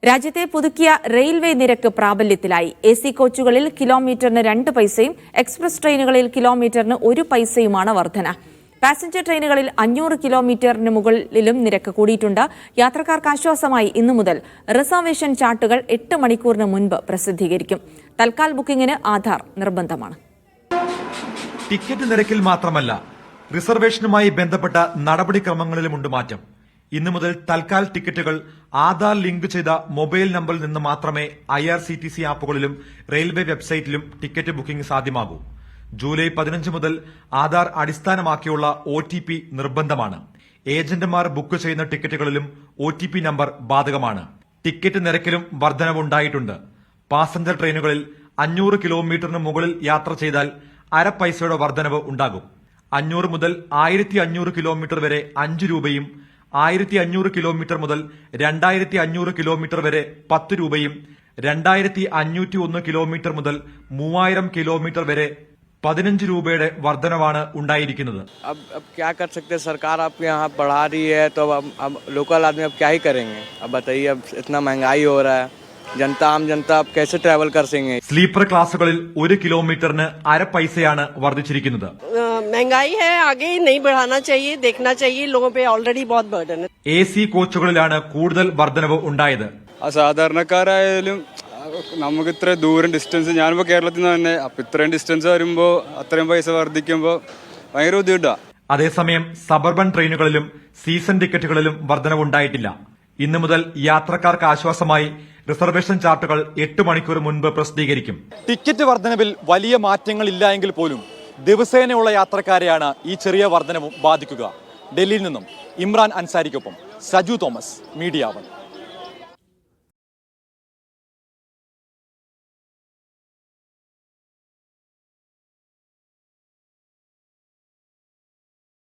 രാജ്യത്തെ പുതുക്കിയ റെയിൽവേ നിരക്ക് പ്രാബല്യത്തിലായി. എസി കോച്ചുകളിൽ കിലോമീറ്ററിന് 2 പൈസയും എക്സ്പ്രസ് ട്രെയിനുകളിൽ കിലോമീറ്ററിന് 1 പൈസയുമാണ് വർധന. പാസഞ്ചർ ട്രെയിനുകളിൽ 500 കിലോമീറ്ററിന് മുകളിലും നിരക്ക് കൂടിയിട്ടുണ്ട്. യാത്രക്കാർക്ക് ആശ്വാസമായി ഇന്നു മുതൽ റിസർവേഷൻ ചാർട്ടുകൾ 8 മണിക്കൂറിന് മുൻപ് പ്രസിദ്ധീകരിക്കും. തൽക്കാൽ ബുക്കിംഗിന് ആധാർ നിർബന്ധമാണ്. ടിക്കറ്റ് നിരക്കിൽ മാത്രമല്ല, റിസർവേഷനുമായി ബന്ധപ്പെട്ട നടപടിക്രമങ്ങളിലുമുണ്ട് മാറ്റം. ഇന്നു മുതൽ തൽക്കാൽ ടിക്കറ്റുകൾ ആധാർ ലിങ്ക് ചെയ്ത മൊബൈൽ നമ്പറിൽ നിന്ന് മാത്രമേ IRCTC ആപ്പുകളിലും റെയിൽവേ വെബ്സൈറ്റിലും ടിക്കറ്റ് ബുക്കിംഗ് സാധ്യമാകൂ. ജൂലൈ 15 മുതൽ ആധാർ അടിസ്ഥാനമാക്കിയുള്ള OTP നിർബന്ധമാണ്. ഏജന്റുമാർ ബുക്ക് ചെയ്യുന്ന ടിക്കറ്റുകളിലും OTP നമ്പർ ബാധകമാണ്. ടിക്കറ്റ് നിരക്കിലും വർധനവുണ്ടായിട്ടുണ്ട്. പാസഞ്ചർ ട്രെയിനുകളിൽ 500 കിലോമീറ്ററിന് മുകളിൽ യാത്ര ചെയ്താൽ 1/2 പൈസയുടെ വർധനവ് ഉണ്ടാകും. 500 മുതൽ 1500 കിലോമീറ്റർ വരെ 5 രൂപയും 1500 കിലോമീറ്റർ മുതൽ 2500 കിലോമീറ്റർ വരെ 10 രൂപയും 2501 കിലോമീറ്റർ മുതൽ 3000 കിലോമീറ്റർ വരെ 15 രൂപയുടെ വർധനവാണ് ഉണ്ടായിരിക്കുന്നത്. अब क्या कर सकते हैं, सरकार आपके यहाँ बढ़ा रही है तो अब लोकल आदमी अब क्या ही करेंगे. अब बताइए, अब इतना महंगाई हो रहा है, ആം ജനത कैसे ट्रैवल कर सकेंगे. സ്ലീപ്പർ ക്ലാസുകളിൽ 1 കിലോമീറ്ററിന് 1/2 പൈസയാണ് വർദ്ധിച്ചിരിക്കുന്നത്. महंगाई है, आगे नहीं बढ़ाना चाहिए, देखना चाहिए, लोगों पे ऑलरेडी बहुत बर्डन है. AC കോച്ചുകളിലാണ് കൂടുതൽ വർധനവ് ഉണ്ടായത്. സാധാരണക്കാരായാലും നമുക്ക് ഇത്ര ദൂരം ഡിസ്റ്റൻസ്, ഞാനിപ്പോൾ കേരളത്തിൽ നിന്ന് തന്നെ, അപ്പൊ ഇത്രയും ഡിസ്റ്റൻസ് വരുമ്പോൾ അത്രയും പൈസ വർദ്ധിക്കുമ്പോൾ ഭയങ്കര ബുദ്ധിമുട്ടാണ്. അതേസമയം സബർബൻ ട്രെയിനുകളിലും സീസൺ ടിക്കറ്റുകളിലും വർധനവുണ്ടായിട്ടില്ല. ഇന്നു മുതൽ യാത്രക്കാർക്ക് ആശ്വാസമായി റിസർവേഷൻ ചാർട്ടുകൾ 8 മണിക്കൂർ മുൻപ് പ്രസിദ്ധീകരിക്കും. ടിക്കറ്റ് വർധനവിൽ വലിയ മാറ്റങ്ങളില്ല എങ്കിൽ പോലും ദിവസേനയുള്ള യാത്രക്കാരെയാണ് ഈ ചെറിയ വർധനവും ബാധിക്കുക. ഡൽഹിയിൽ നിന്നും ഇമ്രാൻ അൻസാരിക്കൊപ്പം സജു തോമസ്, മീഡിയ 1.